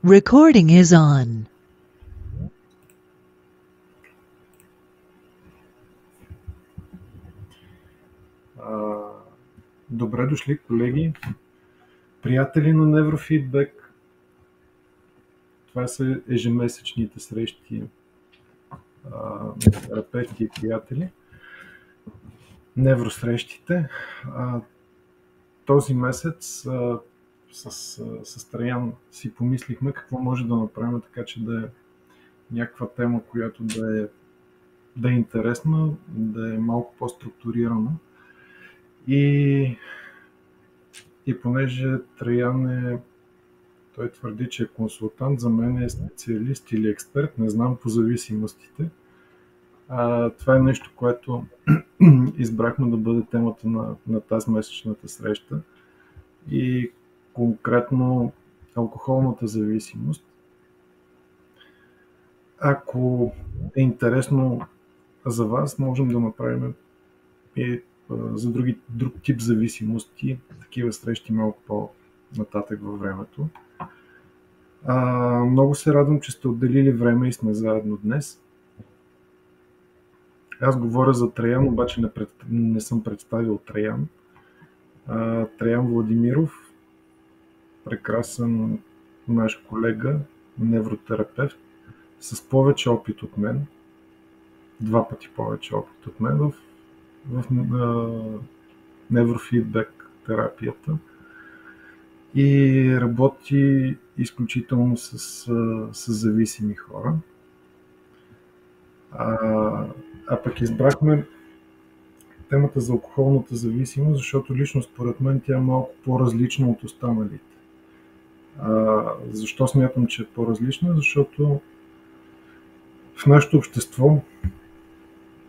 Recording is on. Добре дошли, колеги, приятели на Неврофидбек. Това са ежемесечните срещи на терапевти и приятели. Невросрещите. Този месец с Траян си помислихме какво може да направим така, че да е някаква тема, която да е интересна, да е малко по-структурирана. И понеже Траян той твърди, че е консултант, за мен е специалист или експерт, не знам по зависимостите. Това е нещо, което избрахме да бъде темата на тази месечната среща и конкретно алкохолната зависимост. Ако е интересно за вас, можем да направим и за друг тип зависимости, такива срещи малко по-нататък във времето. Много се радвам, че сте отделили време и сме заедно днес. Аз говоря за Траян, обаче не съм представил Траян. Траян Владимиров, прекрасен наш колега, невротерапевт, с повече опит от мен, 2 пъти повече опит от мен в неврофидбек терапията и работи изключително с зависими хора. Пък избрахме темата за алкохолната зависимост, защото лично според мен тя е малко по-различна от останалите. Защо смятам, че е по-различна? Защото в нашето общество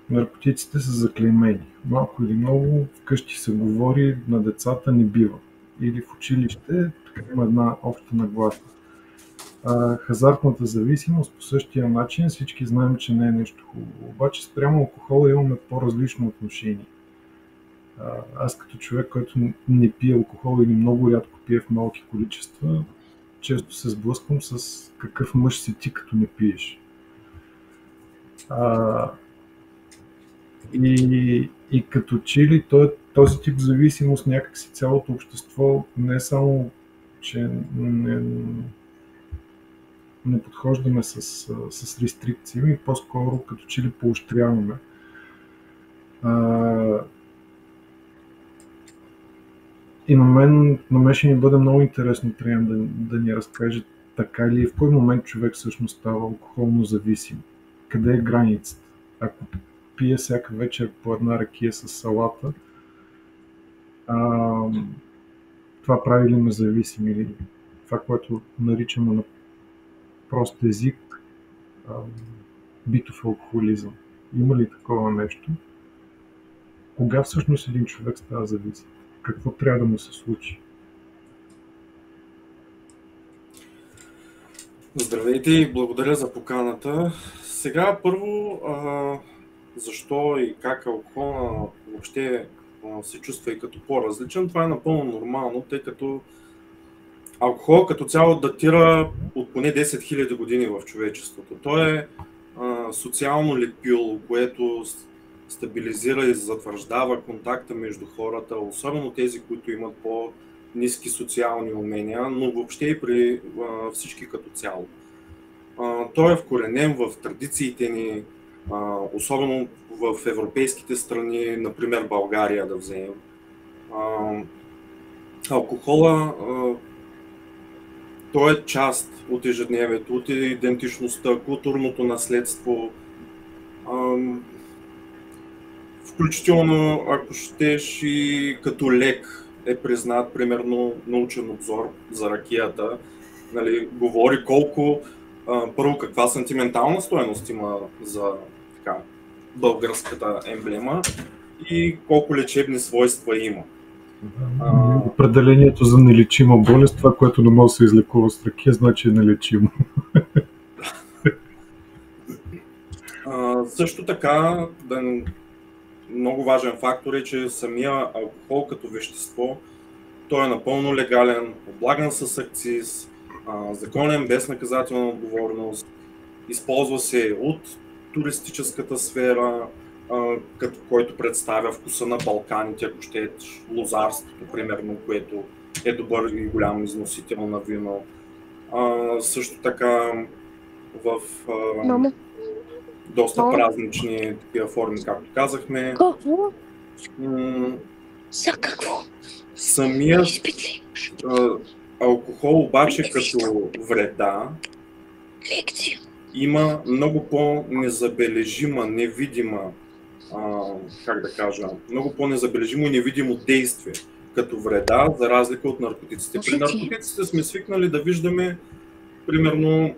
наркотиците са заклеймени. Малко или много вкъщи се говори, на децата не бива. Или в училище има една обща нагласа. Хазартната зависимост по същия начин, всички знаем, че не е нещо хубаво. Обаче спрямо алкохола имаме по-различно отношение. Аз като човек, който не пие алкохол или много рядко пие в малки количества, често се сблъсквам с какъв мъж си ти, като не пиеш. И като че ли този тип зависимост някакси цялото общество не само, че не подхождаме с рестрикции, и по-скоро като че ли поощряваме. И на мен ще ни бъде много интересно Траян да ни разкаже така ли в кой момент човек всъщност става алкохолно зависим. Къде е границата? Ако пие всяка вечер по една ракия с салата, това прави ли ме зависим, или това, което наричаме на прост език битов алкохолизъм. Има ли такова нещо? Кога всъщност един човек става зависим? Какво трябва да му се случи? Здравейте и благодаря за поканата. Сега първо, защо и как алкохола въобще се чувства и като по-различен, това е напълно нормално, тъй като алкохол като цяло датира от поне 10 000 години в човечеството. Той е социално лепило, което стабилизира и затвърждава контакта между хората, особено тези, които имат по-ниски социални умения, но въобще и при всички като цяло. Той е вкоренен в традициите ни, особено в европейските страни, например България да вземем. Алкохола той е част от ежедневието, от идентичността, културното наследство, включително, ако щеш, и като лек е признат, примерно, научен обзор за ракията. Нали, говори колко, първо, каква сантиментална стойност има за българската емблема и колко лечебни свойства има. Определението за нелечима болест, това, което не може да се излекува с ракия, значи е нелечимо. Също така, много важен фактор е, че самия алкохол като вещество, той е напълно легален, облаган с акциз, законен, без наказателна отговорност, използва се от туристическата сфера, като който представя вкуса на Балканите, ако ще е лозарството, примерно, което е добър и голям износител на вино. Също така в доста празнични такива форми, както казахме. Самият алкохол обаче като вреда има много по-незабележима, невидима, много по-незабележимо и невидимо действие като вреда, за разлика от наркотиците. При наркотиците сме свикнали да виждаме примерно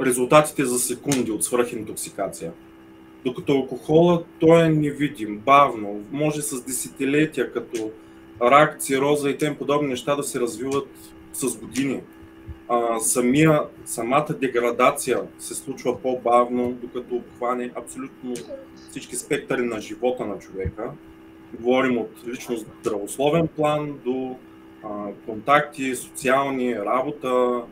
резултатите за секунди от свръхинтоксикация. Докато алкохола, той е невидим, бавно, може с десетилетия, като рак, цироза и тем подобни неща да се развиват с години. Самата деградация се случва по-бавно, докато обхване абсолютно всички спектъри на живота на човека. Говорим от лично здравословен план до контакти, социални, работа,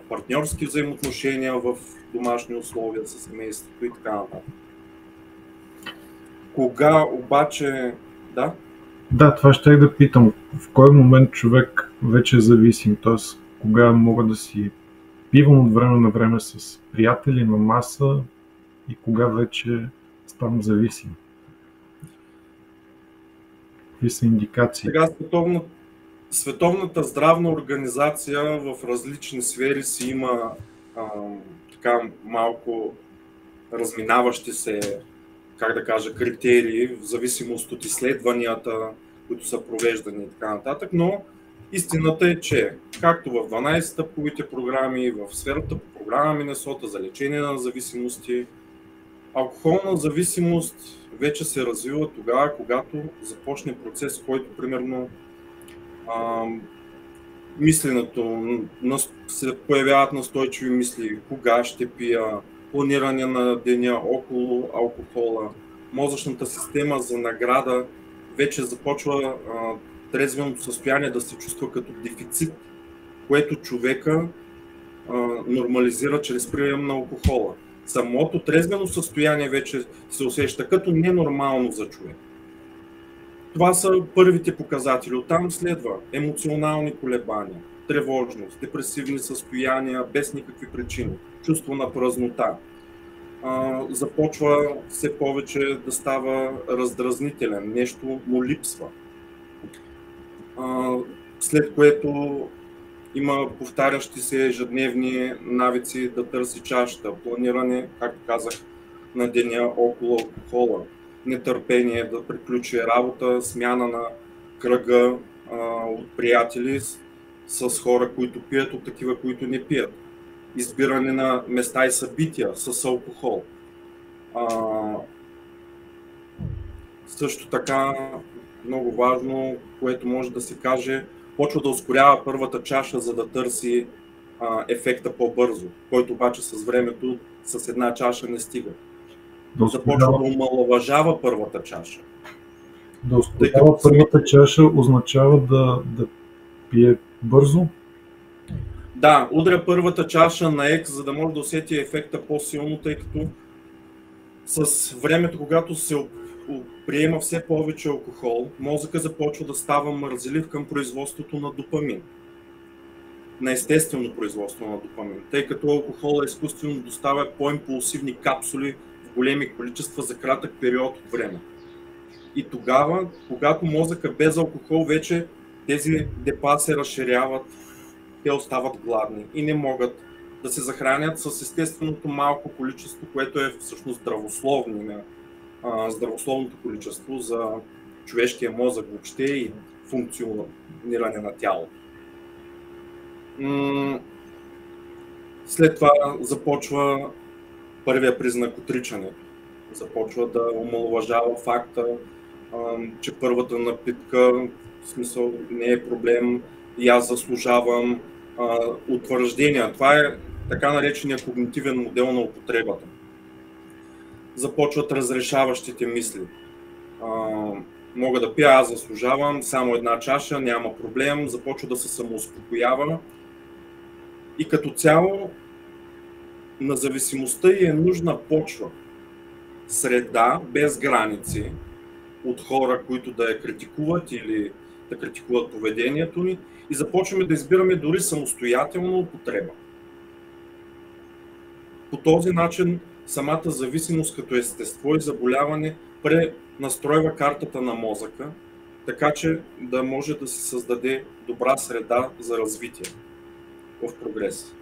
партньорски взаимоотношения в домашни условия с семейството и така нататък. Кога обаче... Да? Да, това ще да питам. В кой момент човек вече е зависим? Т.е. кога мога да си пивам от време на време с приятели на маса и кога вече ставам зависим? Какви са индикации? Сега Световната здравна организация в различни сфери си има така малко разминаващи се, критерии в зависимост от изследванията, които са провеждани и така нататък, но истината е, че както в 12-стъпковите програми, в сферата по програма Минесота за лечение на зависимости, алкохолна зависимост вече се развива тогава, когато започне процес, който примерно мисленето, се появяват настойчиви мисли, кога ще пия, планиране на деня около алкохола, мозъчната система за награда вече започва трезвеното състояние да се чувства като дефицит, което човека нормализира чрез прием на алкохола. Самото трезвено състояние вече се усеща като ненормално за човек. Това са първите показатели. Оттам следва емоционални колебания, тревожност, депресивни състояния без никакви причини, чувство на празнота. Започва все повече да става раздразнителен, нещо му липсва. След което има повтарящи се ежедневни навици да търси чашата, планиране, както казах, на деня около алкохола, нетърпение да приключи работа, смяна на кръга от приятели с хора, които пият, от такива, които не пият. Избиране на места и събития с алкохол. Също така, много важно, което може да се каже, почва да ускорява първата чаша, за да търси ефекта по-бързо, който обаче с времето с една чаша не стига. Започва да омаловажава първата чаша. Да ускорява първата чаша означава да пие бързо? Да, удря първата чаша на екс, за да може да усети ефекта по-силно, тъй като с времето, когато се приема все повече алкохол, мозъка започва да става мързелив към производството на допамин. На естествено производство на допамин, тъй като алкохола изкуствено доставя по-импулсивни капсули в големи количества за кратък период от време. И тогава, когато мозъка без алкохол, вече тези депа се разширяват, те остават гладни и не могат да се захранят с естественото малко количество, което е всъщност здравословното количество за човешкия мозък въобще и функциониране на тялото. След това започва първия признак отричането. Започва да омаловажава факта, че първата напитка, в смисъл, не е проблем и аз заслужавам утвърждения. Това е така наречения когнитивен модел на употребата. Започват разрешаващите мисли. Мога да пия, аз заслужавам, само една чаша, няма проблем, започва да се самоуспокоява. И като цяло на зависимостта ѝ е нужна почва, среда без граници от хора, които да я критикуват или да критикуват поведението ни и започваме да избираме дори самостоятелно употреба. По този начин самата зависимост като естество и заболяване пренастройва картата на мозъка, така че да може да се създаде добра среда за развитие в прогрес.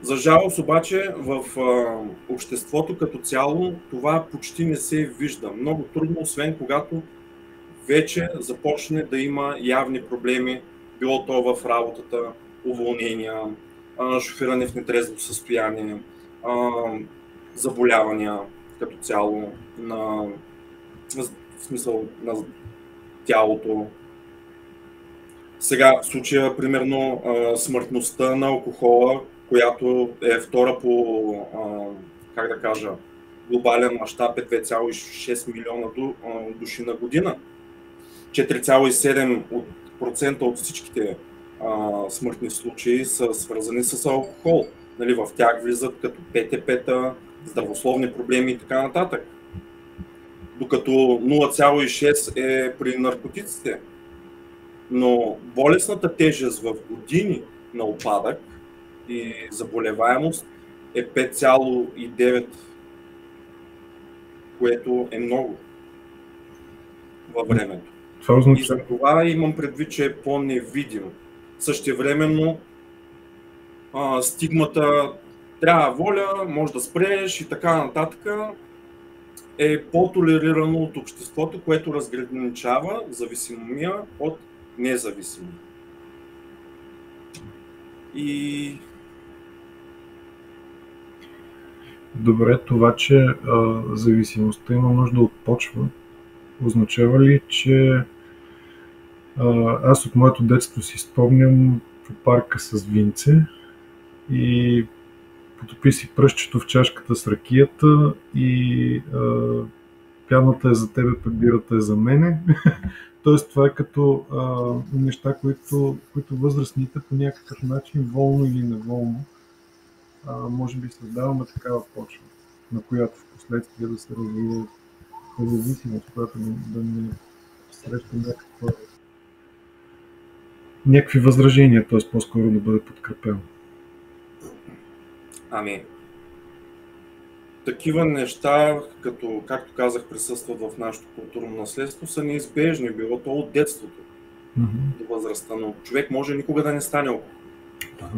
За жалост обаче в обществото като цяло това почти не се вижда. Много трудно, освен когато вече започне да има явни проблеми, било то в работата, уволнения, шофиране в нетрезво състояние, заболявания като цяло, в смисъл на тялото. Сега в случая, примерно, смъртността на алкохола, която е втора по, глобален мащаб е 2,6 милиона души на година. 4,7% от всичките смъртни случаи са свързани с алкохол. Нали, в тях влизат като ПТП-та, здравословни проблеми и така нататък. Докато 0,6 е при наркотиците. Но болестната тежест в години на упадък и заболеваемост е 5,9, което е много във времето. Това означава... И за това имам предвид, че е по-невидим. Същевременно стигмата трябва воля, може да спреш и така нататък е по-толерирано от обществото, което разграничава зависимия от независимо. И... Добре, това, че зависимостта има нужда от почва, означава ли, че аз от моето детство си спомням по парка с винце и потопи си пръстчето в чашката с ракията и пяната е за тебе, пък бирата е за мене. Тоест това е като неща, които възрастните по някакъв начин, волно или неволно, може би създаваме такава почва, на която в последствие да се развие зависимост, която да не среща някакви възражения, т.е. по-скоро да бъде подкрепено. Ами, такива неща, както казах, присъстват в нашето културно наследство, са неизбежни, било то от детството до възрастта, но човек може никога да не стане алкохол.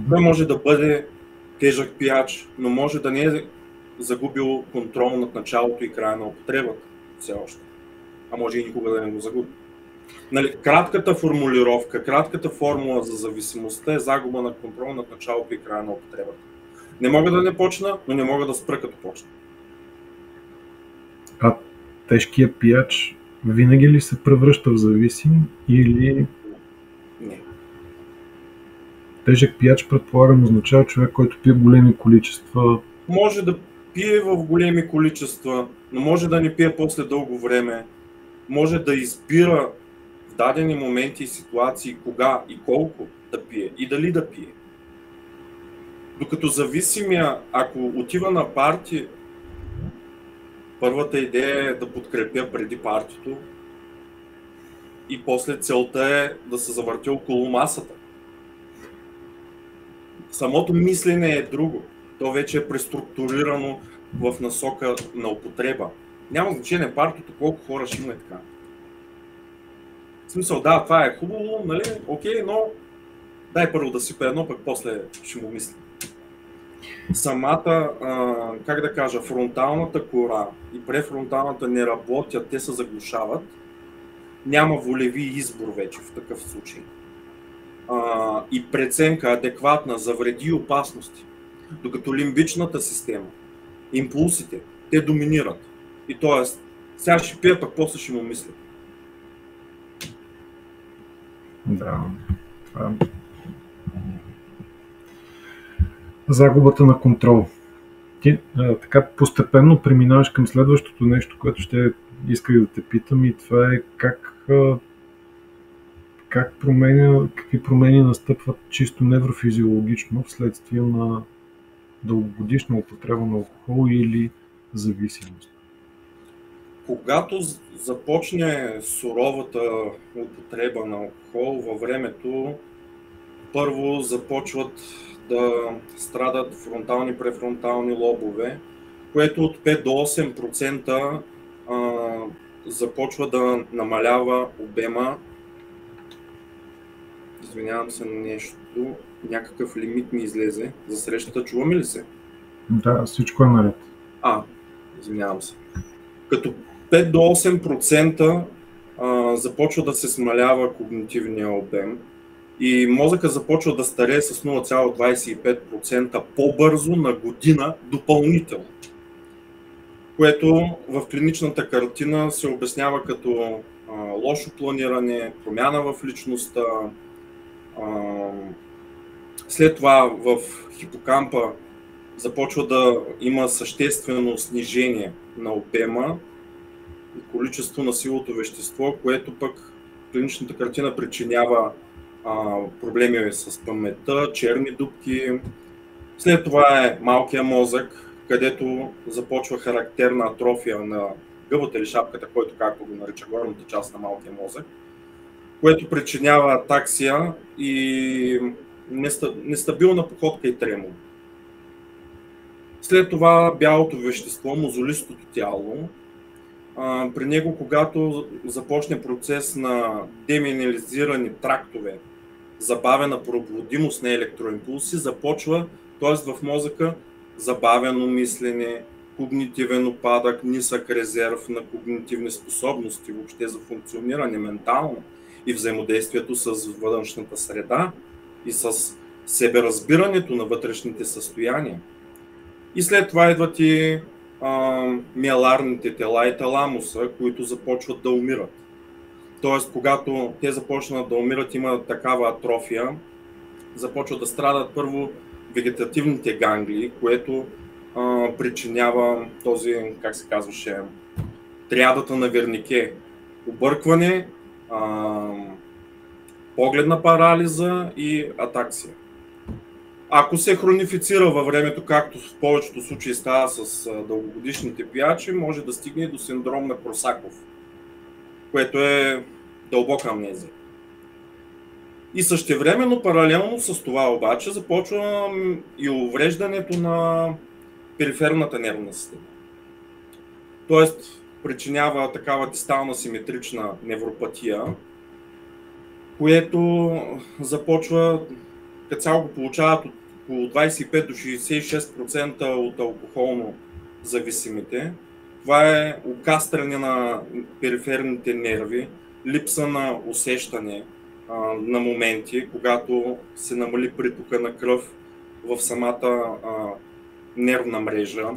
Той може да бъде тежък пияч, но може да не е загубил контрол над началото и края на употребата все още. А може и никога да не го загуби. Нали, кратката формулировка, кратката формула за зависимостта е загуба на контрол над началото и края на употребата. Не мога да не почна, но не мога да спра като почна. А тежкият пияч винаги ли се превръща в зависим или... Не. Тежък пияч, предполагам, означава човек, който пие големи количества. Може да пие в големи количества, но може да не пие после дълго време. Може да избира в дадени моменти и ситуации кога и колко да пие и дали да пие. Докато зависимия, ако отива на парти, първата идея е да подкрепя преди партито и после целта е да се завърти около масата. Самото мислене е друго. То вече е преструктурирано в насока на употреба. Няма значение партито, колко хора ще има и така. В смисъл, да, това е хубаво, нали, окей, но дай първо да сипе едно, пък после ще му мисля. Самата, фронталната кора и префронталната не работят, те се заглушават. Няма волеви избор вече в такъв случай. И преценка адекватна за вреди и опасности. Докато лимбичната система, импулсите, те доминират. И т.е. сега ще пия, пък после ще му мисля. Да, това е загубата на контрол. Ти така постепенно преминаваш към следващото нещо, което ще исках да те питам, и това е какви промени настъпват чисто неврофизиологично вследствие на дългогодишна употреба на алкохол или зависимост. Когато започне суровата употреба на алкохол във времето, първо започват да страдат фронтални и префронтални лобове, което от 5 до 8% започва да намалява обема. Извинявам се на нещо, някакъв лимит ми излезе за срещата. Чуваме ли се? Да, всичко е наред. Извинявам се. Като 5 до 8% започва да се смалява когнитивния обем и мозъка започва да старее с 0,25% по-бързо на година допълнително, което в клиничната картина се обяснява като лошо планиране, промяна в личността. След това в хипокампа започва да има съществено снижение на обема и количество на силовото вещество, което пък в клиничната картина причинява проблеми с паметта, черни дупки. След това е малкия мозък, където започва характерна атрофия на гъбата или шапката, който както го нарича горната част на малкия мозък, което причинява атаксия и нестабилна походка и тремор. След това бялото вещество, мозолистото тяло, при него, когато започне процес на демиnerализирани трактове, забавена проводимост на електроимпулси, започва, т.е. в мозъка, забавено мислене, когнитивен упадък, нисък резерв на когнитивни способности, въобще за функциониране ментално и взаимодействието с външната среда и с себеразбирането на вътрешните състояния. И след това идват и миеларните тела и таламуса, които започват да умират. Тоест, когато те започнат да умират, има такава атрофия, започват да страдат първо вегетативните ганглии, което причинява този, как се казваше, триадата на Вернике. Объркване, погледна парализа и атаксия. Ако се хронифицира във времето, както в повечето случаи става с дългогодишните пиячи, може да стигне до синдром на Корсаков, което е дълбока амнезия. И същевременно, паралелно с това обаче, започва и увреждането на периферната нервна система. Тоест, причинява такава дистална симетрична невропатия, което започва, като цяло го получават от около 25 до 66% от алкохолно зависимите. Това е окастряне на периферните нерви, липса на усещане на моменти, когато се намали притока на кръв в самата нервна мрежа.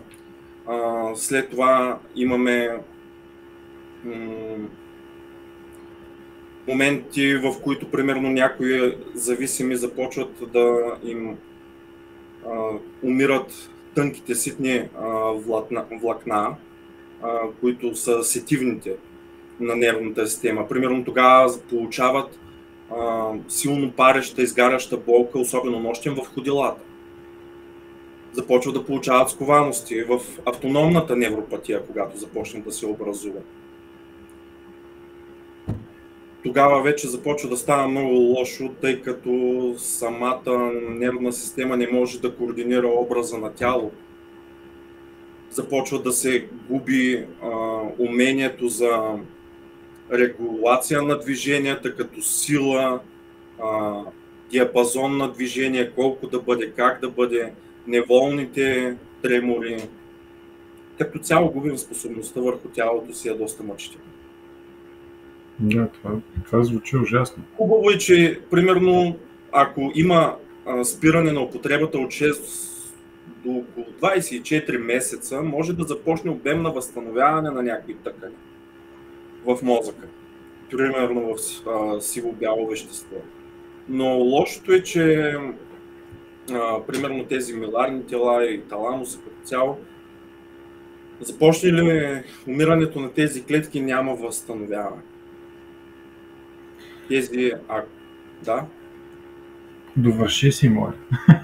След това имаме моменти, в които примерно някои зависими започват да им умират тънките ситни влакна, които са сетивните на нервната система. Примерно тогава получават силно пареща, изгаряща болка, особено нощем в ходилата. Започват да получават скованости в автономната невропатия, когато започне да се образува. Тогава вече започва да става много лошо, тъй като самата нервна система не може да координира образа на тяло. Започва да се губи умението за регулация на движенията, като сила, диапазон на движение, колко да бъде, как да бъде, неволните тремори. Като цяло губим способността върху тялото си, е доста мъчително. Да, това звучи ужасно. Хубаво е, че примерно ако има спиране на употребата от 6 до около 24 месеца, може да започне обем на възстановяване на някои тъкани в мозъка. Примерно в сиво-бяло вещество. Но лошото е, че примерно тези миларни тела и таламуса като цяло Започне ли умирането на тези клетки, няма възстановяване. Да. Довърши си, моля.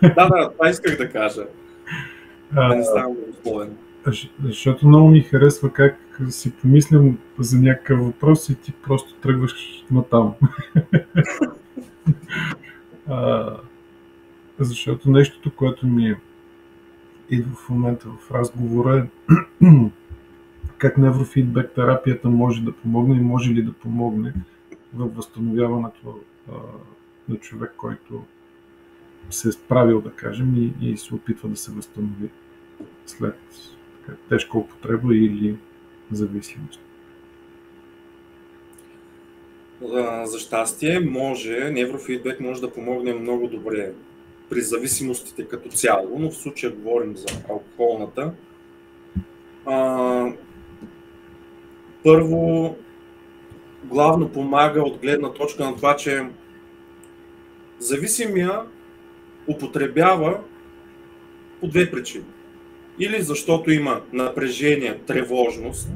Да, това исках да кажа. Да не ставам условен. Защото много ми харесва как си помислям за някакъв въпрос и ти просто тръгваш натам. Защото нещото, което ми идва в момента в разговора е как неврофидбек терапията може да помогне и може ли да помогне във възстановяването на човек, който се е справил, да кажем, и се опитва да се възстанови след тежка употреба или зависимост. За щастие, неврофидбек може да помогне много добре при зависимостите като цяло, но в случая говорим за алкохолната. Първо, главно помага от гледна точка на това, че зависимия употребява по две причини. Или защото има напрежение, тревожност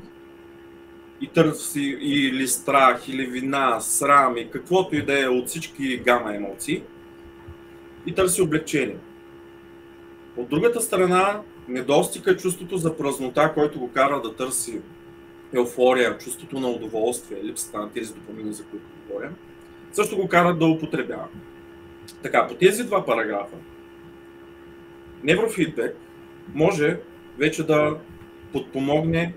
и търси или страх, или вина, срам и каквото и да е от всички гама емоции и търси облегчение. От другата страна, недостига е чувството за празнота, който го кара да търси еуфория, чувството на удоволствие, липсата на тези допамини, за които говоря, също го кара да употребява. Така, по тези два параграфа, неврофидбек може вече да подпомогне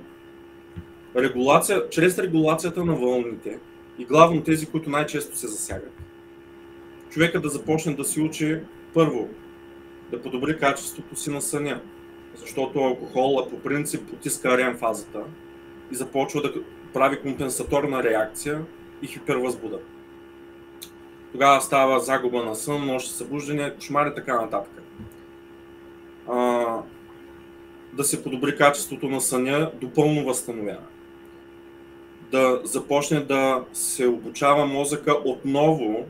чрез регулацията на вълните и главно тези, които най-често се засягат. Човека да започне да си учи първо да подобри качеството си на съня, защото алкохолът по принцип потиска REM фазата и започва да прави компенсаторна реакция и хипервъзбуда. Тогава става загуба на сън, нощни събуждания, кошмари и така нататък. Да се подобри качеството на съня до пълно възстановяване. Да започне да се обучава мозъка отново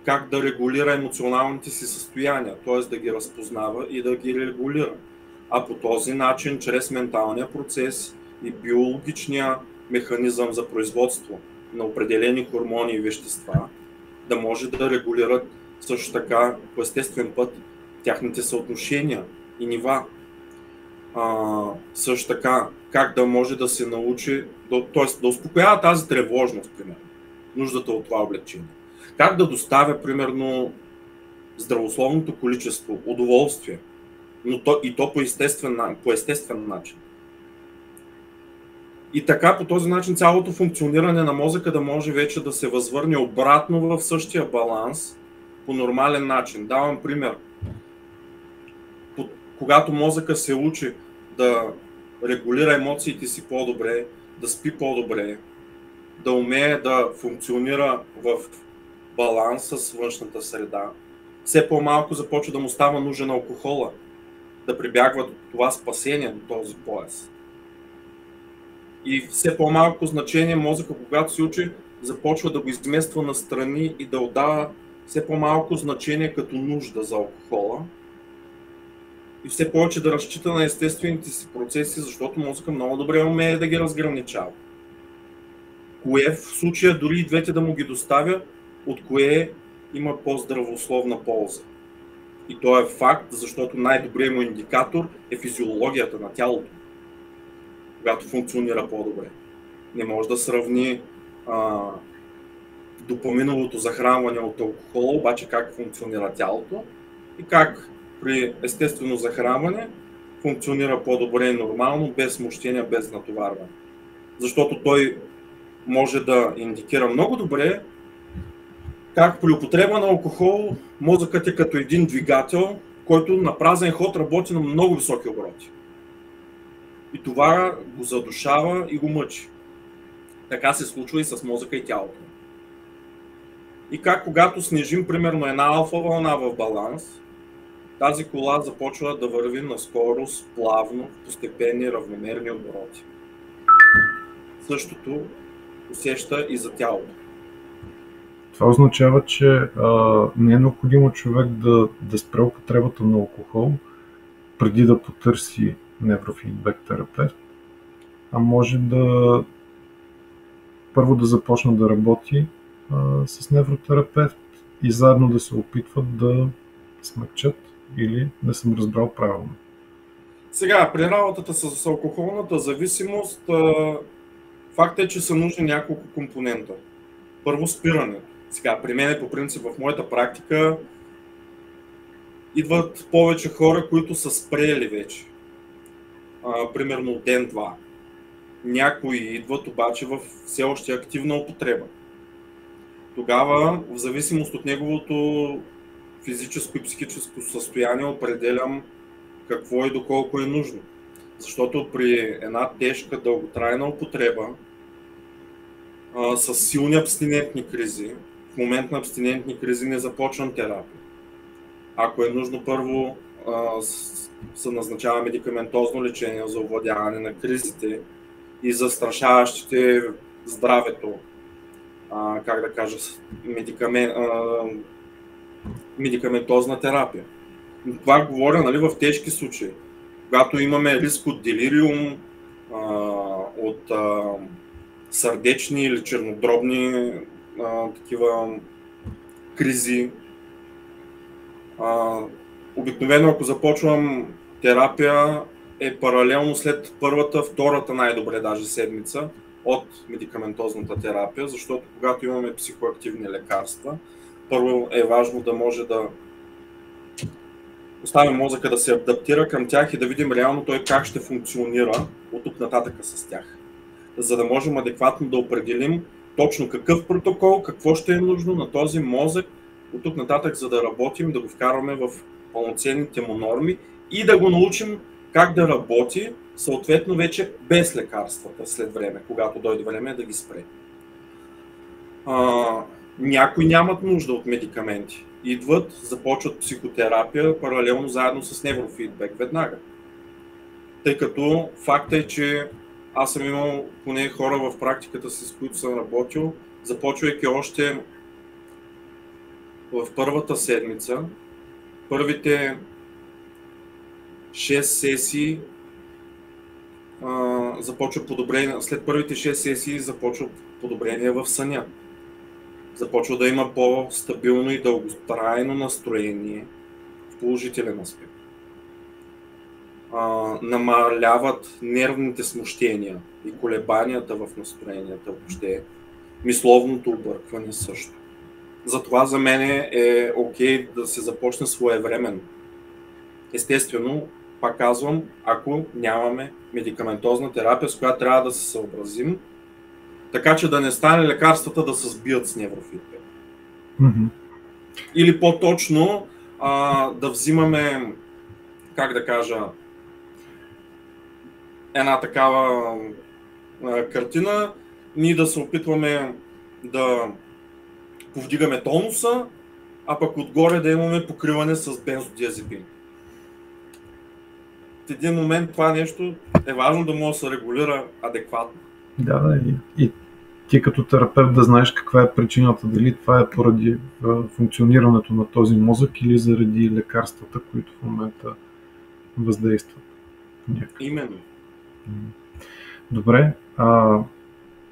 как да регулира емоционалните си състояния, т.е. да ги разпознава и да ги регулира. А по този начин, чрез менталния процес и биологичния механизъм за производство на определени хормони и вещества, да може да регулират също така по естествен път тяхните съотношения и нива. Също така, как да може да се научи, т.е. да успокоява тази тревожност, примерно, нуждата от това облегчение. Как да доставя, примерно, здравословното количество удоволствие, но и то по естествен начин. И така, по този начин, цялото функциониране на мозъка да може вече да се възвърне обратно в същия баланс по нормален начин. Давам пример. Когато мозъка се учи да регулира емоциите си по-добре, да спи по-добре, да умее да функционира в баланс с външната среда, все по-малко започва да му става нужен алкохола, да прибягва до това спасение, до този пояс. И все по-малко значение мозъка, когато се учи, започва да го измества настрани и да отдава все по-малко значение като нужда за алкохола. И все повече да разчита на естествените си процеси, защото мозъка много добре умее да ги разграничава. Кое в случая дори и двете да му ги доставя, от кое има по-здравословна полза. И то е факт, защото най-добрият му индикатор е физиологията на тялото, когато функционира по-добре. Не може да сравни допаминовото захранване от алкохола, обаче как функционира тялото и как при естествено захранване функционира по-добре и нормално, без смущения, без натоварване. Защото той може да индикира много добре как при употреба на алкохол мозъкът е като един двигател, който на празен ход работи на много високи обороти. И това го задушава и го мъчи. Така се случва и с мозъка и тялото. И как когато снижим примерно една алфа вълна в баланс, тази кола започва да върви на скорост, плавно, в постепенни, равномерни обороти. Същото усеща и за тялото. Това означава, че не е необходимо човек да спре употребата на алкохол преди да потърси неврофидбек терапевт, а може да първо да започне да работи с невротерапевт и заедно да се опитват да смъкчат, или не съм разбрал правилно. Сега, при работата с алкохолната зависимост, факт е, че са нужни няколко компонента. Първо, спирането. Сега, при мен по принцип в моята практика идват повече хора, които са спрели вече. Примерно ден-два. Някои идват обаче в все още активна употреба. Тогава, в зависимост от неговото физическо и психическо състояние, определям какво и доколко е нужно. Защото при една тежка, дълготрайна употреба с силни абстинентни кризи, в момент на абстинентни кризи не започвам терапия. Ако е нужно, първо се назначава медикаментозно лечение за овладяване на кризите и застрашаващите здравето, медикаментозна терапия. Това говоря, нали, в тежки случаи, когато имаме риск от делириум, от сърдечни или чернодробни такива кризи. Обикновено, ако започвам терапия, е паралелно след първата, втората най-добре даже седмица от медикаментозната терапия, защото когато имаме психоактивни лекарства, първо е важно да може да оставим мозъка да се адаптира към тях и да видим реално той как ще функционира от тук нататък с тях. За да можем адекватно да определим точно какъв протокол, какво ще е нужно на този мозък от тук нататък, за да работим, да го вкарваме в пълноценните му норми и да го научим как да работи, съответно вече без лекарствата след време, когато дойде време да ги спре. Някои нямат нужда от медикаменти. Идват, започват психотерапия паралелно заедно с неврофидбек веднага. Тъй като факт е, че аз съм имал поне хора в практиката си, с които съм работил, започвайки още в първата седмица, първите 6 сесии започва подобрение, след първите 6 сесии започва подобрение в съня. Започва да има по-стабилно и дълготрайно настроение в положителен аспект. Намаляват нервните смущения и колебанията в настроенията въобще. Мисловното объркване също. Затова за мен е окей да се започне своевременно. Естествено, пак казвам, ако нямаме медикаментозна терапия, с която трябва да се съобразим, така че да не стане лекарствата да се сбият с неврофидбек. Mm-hmm. Или по-точно да взимаме, как да кажа, една такава картина, ние да се опитваме да повдигаме тонуса, а пък отгоре да имаме покриване с бензодиазепин. В един момент това нещо е важно да може да се регулира адекватно. Да, и ти като терапевт да знаеш каква е причината, дали това е поради функционирането на този мозък или заради лекарствата, които в момента въздействат. Именно. Добре,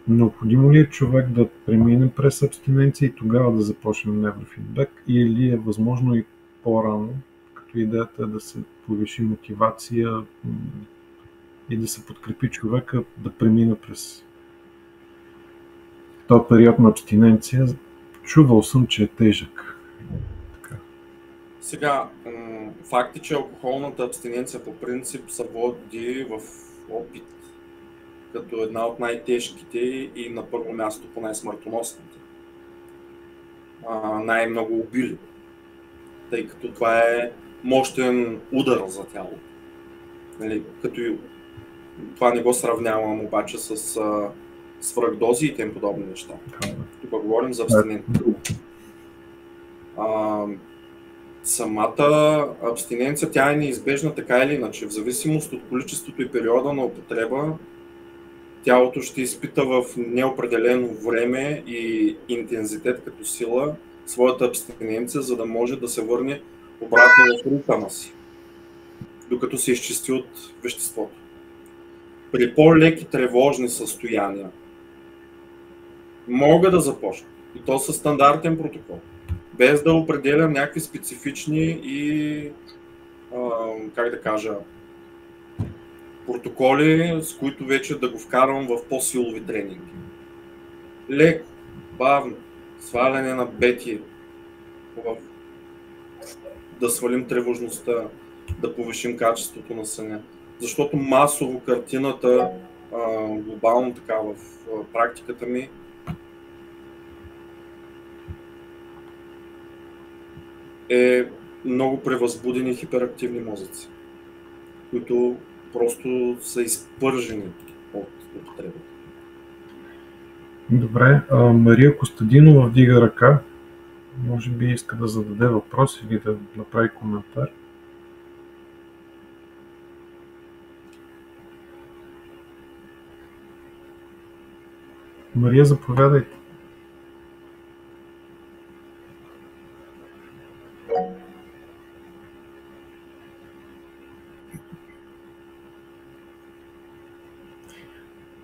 необходимо ли е човек да премине през абстиненция и тогава да започне неврофидбек, или е възможно и по-рано, като идеята е да се повиши мотивация и да се подкрепи човека да премине през този период на абстиненция? Чувал съм, че е тежък. Така. Сега, факт е, че алкохолната абстиненция по принцип се води в опит като една от най-тежките и на първо място по най-смъртоносните. Най-много убили. Тъй като това е мощен удар за тялото. Нали, като това не го сравнявам обаче с свръхдози и тем подобни неща. Тук говорим за абстиненция. Самата абстиненция, тя е неизбежна така или иначе. В зависимост от количеството и периода на употреба, тялото ще изпита в неопределено време и интензитет като сила своята абстиненция, за да може да се върне обратно в ритъма си. докато се изчисти от веществото. При по-леки тревожни състояния мога да започна, и то със стандартен протокол, без да определям някакви специфични и, как да кажа, протоколи, с които вече да го вкарвам в по-силови тренинги. Леко, бавно, сваляне на бети, да свалим тревожността, да повишим качеството на съня. Защото масово картината, глобално така в практиката ми, е много превъзбудени хиперактивни мозъци, които просто са изпържени от употребата. Добре, Мария Костадинова вдига ръка. Може би иска да зададе въпрос или да направи коментар. Мария, заповядайте.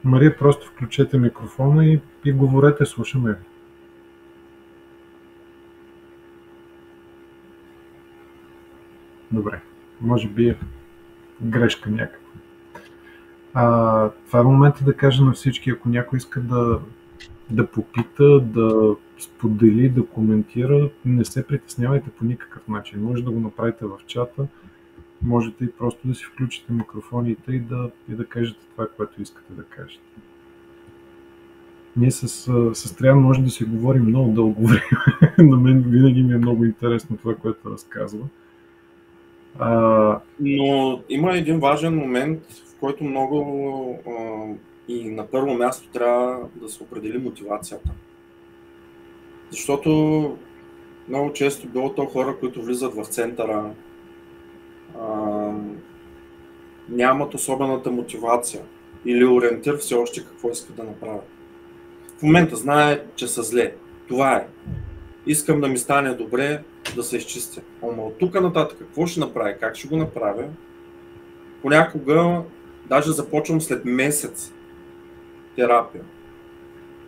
Мария, просто включете микрофона и говорете, слушаме ви. Добре, може би е грешка някаква. Това е момента да кажа на всички, ако някой иска да попита, да сподели, да коментира, не се притеснявайте по никакъв начин. Може да го направите в чата, можете и просто да си включите микрофоните и да кажете това, което искате да кажете. Ние с Траян може да си говорим много дълго време. На мен винаги ми е много интересно това, което разказва. Но има един важен момент, в който много и на първо място трябва да се определи мотивацията. Защото много често било то хора, които влизат в центъра, нямат особената мотивация или ориентир все още какво искат да направят. В момента знае, че са зле. Това е. Искам да ми стане добре, да се изчистя. Ама от тук нататък какво ще направя, как ще го направя? Понякога даже започвам след месец терапия.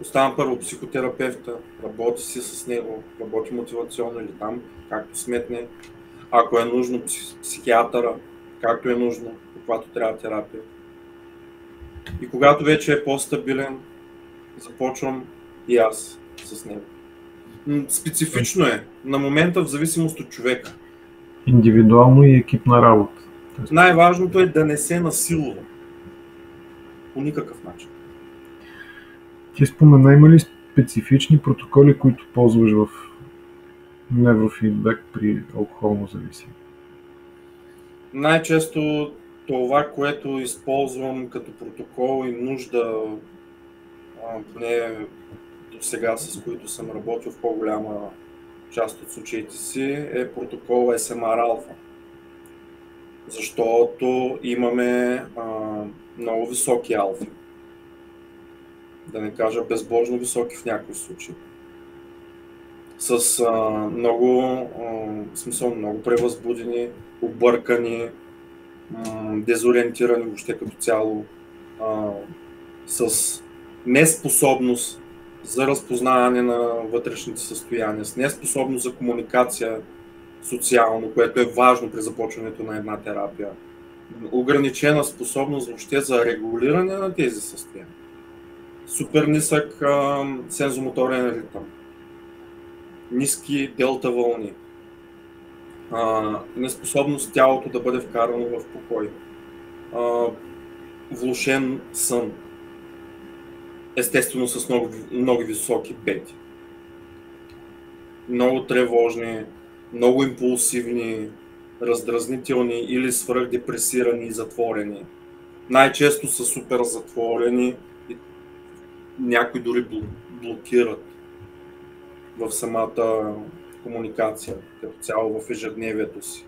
Оставам първо психотерапевта, работи си с него, работи мотивационно или там, както сметне. Ако е нужно психиатъра, както е нужно, каквато трябва терапия. И когато вече е по-стабилен, започвам и аз с него. Специфично е, на момента в зависимост от човека. Индивидуално и екипна работа. Най-важното е да не се насилва. По никакъв начин. Ти спомена, има ли специфични протоколи, които ползваш в неврофидбек при алкохолно зависимост? Най-често това, което използвам като протокол и нужда, поне до сега, с които съм работил в по-голяма част от случаите си, е протокол SMR Alpha. Защото имаме много високи алфи. Да не кажа безбожно високи в някои случаи. С много превъзбудени, объркани, дезориентирани въобще като цяло, с неспособност за разпознаване на вътрешните състояния, с неспособност за комуникация социално, което е важно при започването на една терапия. Ограничена способност въобще за регулиране на тези състояния. Супер нисък сензомоторен ритъм. Ниски делта вълни. Неспособност тялото да бъде вкарано в покой. Влошен сън. Естествено с много високи бети. Много тревожни, много импулсивни, раздразнителни или свръхдепресирани и затворени. Най-често са супер затворени и някои дори блокират в самата комуникация, като цяло в ежедневието си.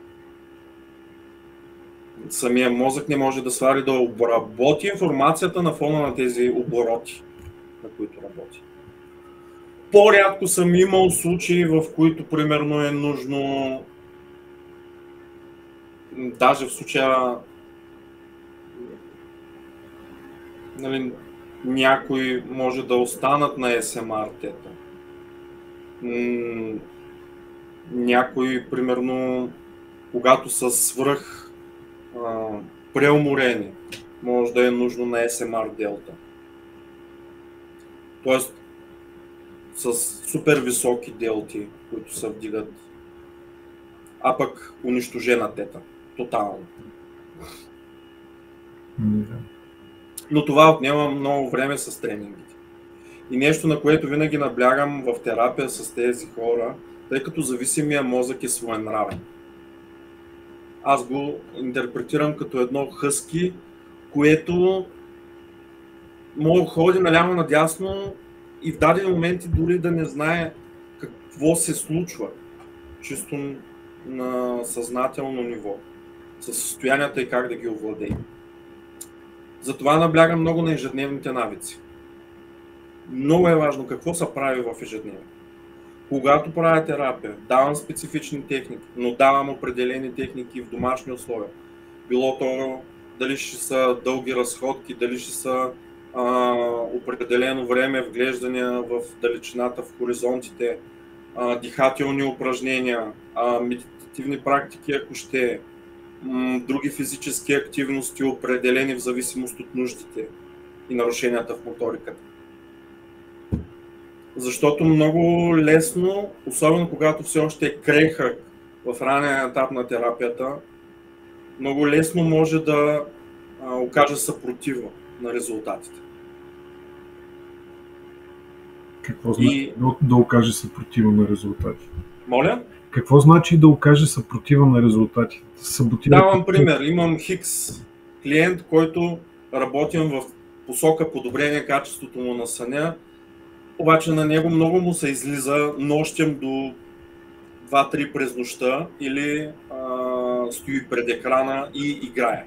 Самия мозък не може да свари да обработи информацията на фона на тези обороти, на които работи. По-рядко съм имал случаи, в които примерно е нужно даже в случая нали, някои може да останат на SMR-тета. Някои, примерно, когато са свръх преуморени, може да е нужно на SMR делта. Тоест, с супер високи делти, които се вдигат, а пък унищожена тета. Тотално. Но това отнема много време с тренингите. И нещо, на което винаги наблягам в терапия с тези хора, тъй като зависимия мозък е своенравен. Аз го интерпретирам като едно хъски, което може да ходи наляво надясно и в дадени моменти дори да не знае какво се случва, чисто на съзнателно ниво, със състоянията и как да ги овладее. Затова наблягам много на ежедневните навици. Много е важно какво се прави в ежедневие. Когато правя терапия, давам специфични техники, но давам определени техники в домашни условия. Било то дали ще са дълги разходки, дали ще са определено време вглеждания в далечината, в хоризонтите, дихателни упражнения, медитативни практики, ако ще, други физически активности, определени в зависимост от нуждите и нарушенията в моториката. Защото много лесно, особено когато все още е крехък в ранен етап на терапията, много лесно може да окаже съпротива на резултатите. Какво значи да окаже съпротива на резултатите? Моля? Какво значи да окаже съпротива на резултатите? Давам пример. Имам Хикс клиент, който работим в посока подобрение качеството му на съня, обаче на него много му се излиза нощем до 2-3 през нощта или стои пред екрана и играе.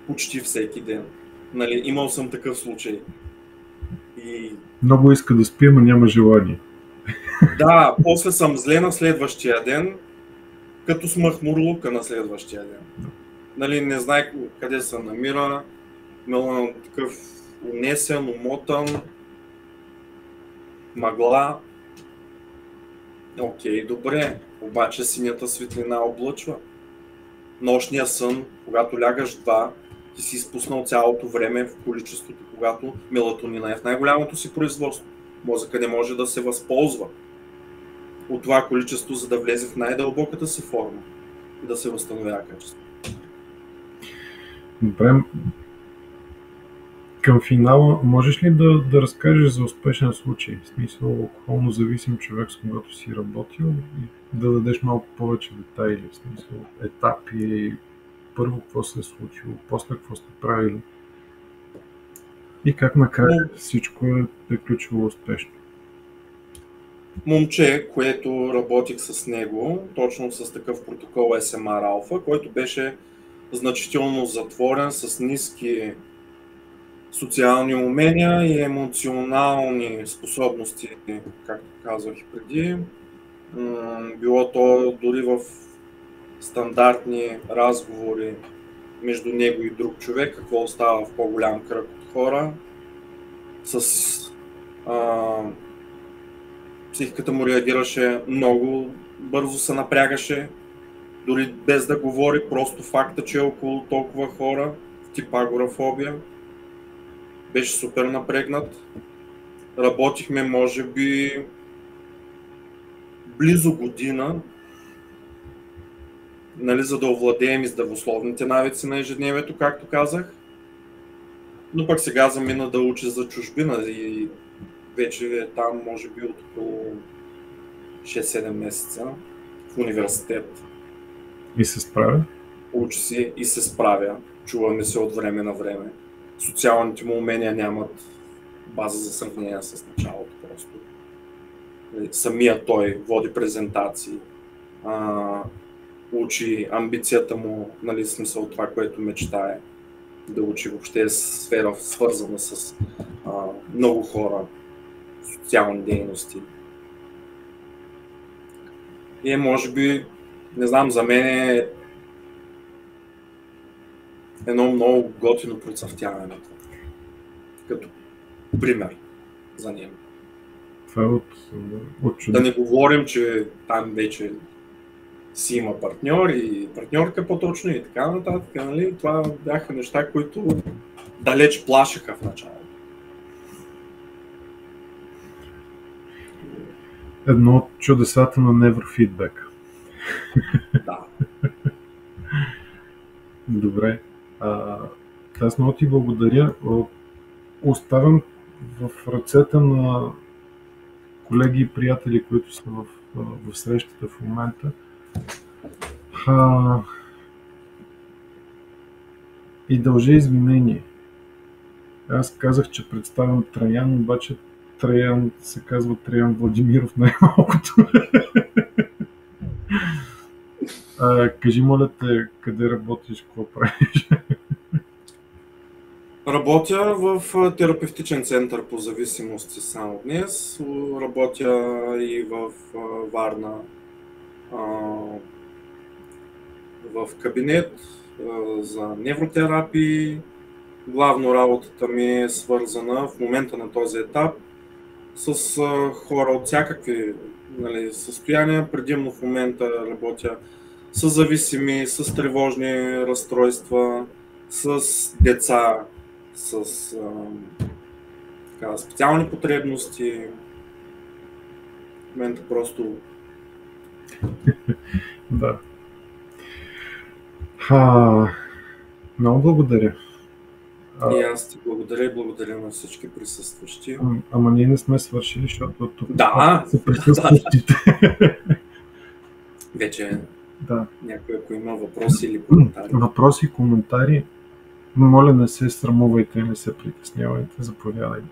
Почти всеки ден. Нали, имал съм такъв случай. И... Много иска да спи, но няма желание. Да, после съм зле на следващия ден, като с махмурлука на следващия ден. Нали, не знае къде се намира, имал такъв унесен, умотан, мъгла. Окей, добре, обаче синята светлина облъчва. Нощния сън, когато лягаш 2, ти си изпуснал цялото време в количеството, когато мелатонина е в най-голямото си производство. Мозъкът не може да се възползва от това количество, за да влезе в най-дълбоката си форма и да се възстановява качество. Добре. Към финала, можеш ли да разкажеш за успешен случай? В смисъл, алкохолно зависим човек, с когото си работил, и да дадеш малко повече детайли, в смисъл, етапи, първо какво се е случило, после какво сте правили и как накрая всичко е приключило успешно. Момче, което работих с него, точно с такъв протокол SMR Alpha, който беше значително затворен, с ниски социални умения и емоционални способности, както казах и преди. Било то дори в стандартни разговори между него и друг човек, какво остава в по-голям кръг от хора. Психиката му реагираше много бързо, се напрягаше, дори без да говори, просто факта, че е около толкова хора, тип агорафобия. Беше супер напрегнат. Работихме, може би, близо година, нали, за да овладеем и здравословните навици на ежедневието, както казах. Но пък сега замина да учи за чужбина и вече е там, може би, от около 6-7 месеца в университет. И се справя? Учи си и се справя. Чуваме се от време на време. Социалните му умения нямат база за сравнение с началото просто. Самия той води презентации, учи амбицията му, нали, смисъл това, което мечтае да учи, въобще е сфера свързана с много хора, социални дейности. И може би не знам, за мен е едно много готино процъфтяване. Като пример за него. Това е от Да чудо. не говорим, че там вече си има партньор и партньорка по-точно и така нататък. Нали? Това бяха неща, които далеч плашеха в началото. Едно от чудесата на неврофидбек. Да. Добре. Аз много ти благодаря. Оставям в ръцете на колеги и приятели, които са в срещата в момента. И дължа извинение. Аз казах, че представям Траян, обаче Траян се казва Траян Владимиров най-малкото. Кажи, моля те, къде работиш, какво правиш? Работя в терапевтичен център по зависимости само днес. Работя и в Варна в кабинет за невротерапии. Главно работата ми е свързана в момента на този етап с хора от всякакви състояния. Предимно в момента работя с зависими, с тревожни разстройства, с деца, с специални потребности. В момента просто... Да. Много благодаря. И аз ти благодаря и благодаря на всички присъстващи. Ама ние не сме свършили, защото тук са присъстващите. Вече да. Някой, ако има въпроси или коментари. Въпроси, коментари. Моля, не се срамувайте, не се притеснявайте, заповядайте.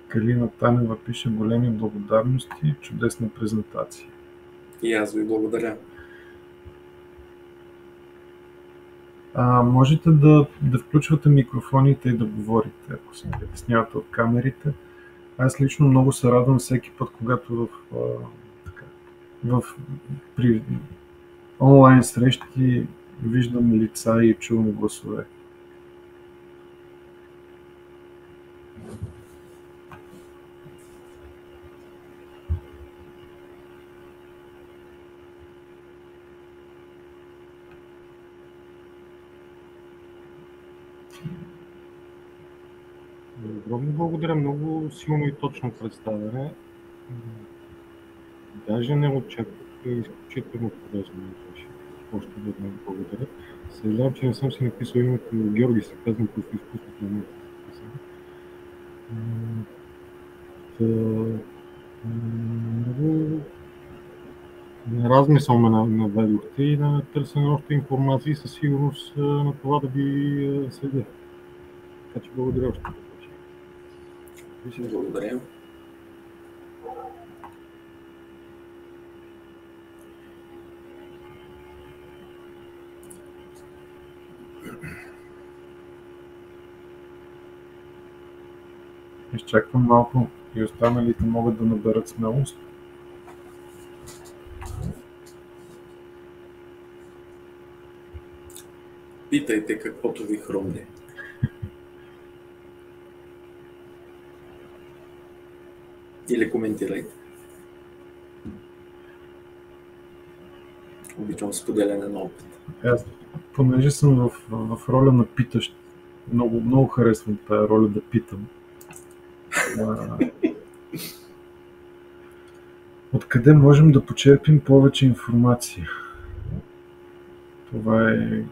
Калина Танева пише: големи благодарности, чудесна презентация. И аз ви благодаря. Можете да включвате микрофоните и да говорите, ако се притеснявате от камерите. Аз лично много се радвам всеки път, когато при онлайн срещи виждам лица и чувам гласове. Огромно благодаря, много силно и точно представяне. Даже не очаквах, изключително полезно беше. Още веднъж благодаря. Съжалявам, че не съм си написал името Георги, се казвам просто изкуството на моето написане. Много размисъл ме наведохте и на търсене още информации, със сигурност на това да ви следя. Така че благодаря още. Благодаря. Изчаквам малко и останалите могат да наберат смелост. Питайте каквото ви хрумне. Или коментирайте. Обичам споделяне на опит. Аз, понеже съм в роля на питащ, много харесвам тая роля да питам. Откъде можем да почерпим повече информация? Това е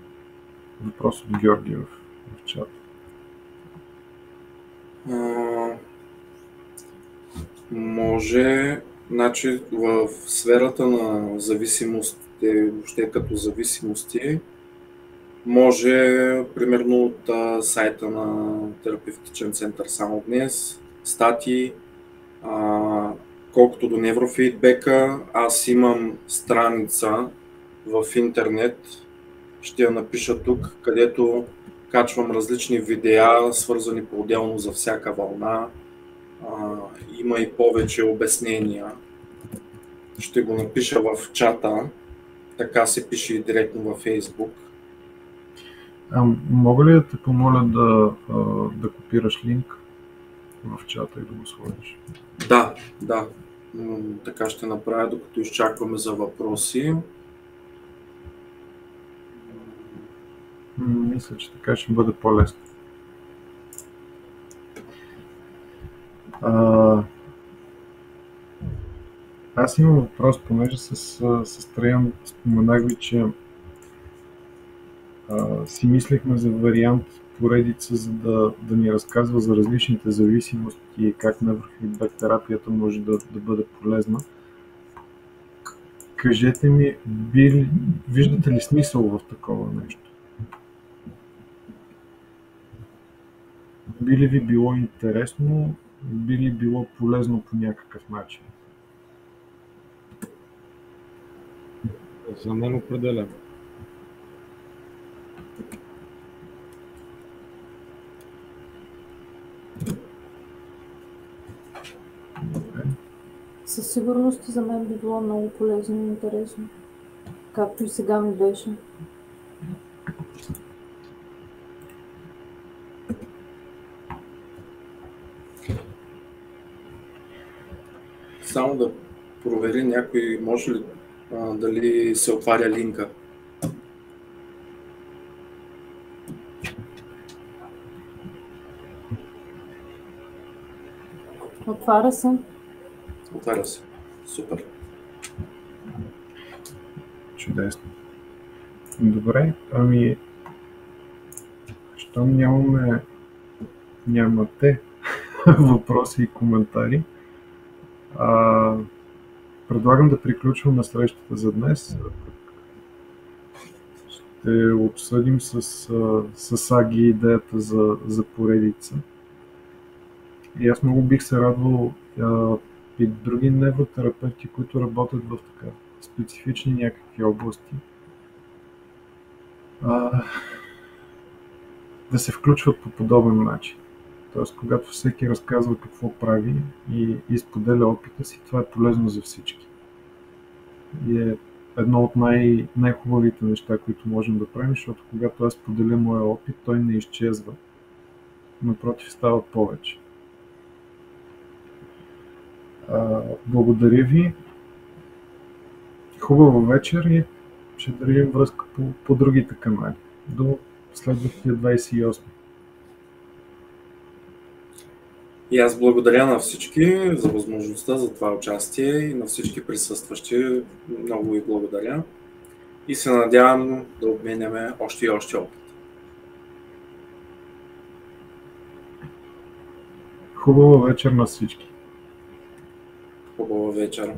въпрос от Георги в чата. Може, значи в сферата на зависимостите, въобще като зависимости, може примерно от сайта на терапевтичен център само днес, статии, колкото до неврофидбека, аз имам страница в интернет, ще я напиша тук, където качвам различни видеа, свързани по-отделно за всяка вълна. Има и повече обяснения. Ще го напиша в чата, така се пише и директно във Facebook. Мога ли да те помоля да копираш линк в чата и да го сложиш? Да. Така ще направя, докато изчакваме за въпроси. Мисля, че така ще бъде по-лесно. Аз имам въпрос, понеже с Траян споменах ви, че си мислехме за вариант поредица, за да ни разказва за различните зависимости и как неврофидбек терапията може да бъде полезна. Кажете ми, виждате ли смисъл в такова нещо? Би ли ви било интересно, би ли било полезно по някакъв начин? За мен определено. Със сигурност за мен би било много полезно и интересно, както и сега ми беше. Само да провери някой, може ли дали се отваря линка. Отваря се. Отваря се. Супер. Чудесно. Добре, щом нямате въпроси и коментари, предлагам да приключваме срещата за днес. Ще обсъдим с Аги идеята за поредица. И аз много бих се радвал и други невротерапевти, които работят в така специфични някакви области, да се включват по подобен начин. Тоест, когато всеки разказва какво прави и споделя опита си, това е полезно за всички. И е едно от най-хубавите неща, които можем да правим, защото когато аз споделя моя опит, той не изчезва. Напротив, става повече. Благодаря ви. Хубава вечер и ще държим връзка по другите канали. До следващия 28. И аз благодаря на всички за възможността за това участие и на всички присъстващи. Много ви благодаря. И се надявам да обменяме още и още опит. Хубава вечер на всички. Хубава вечер.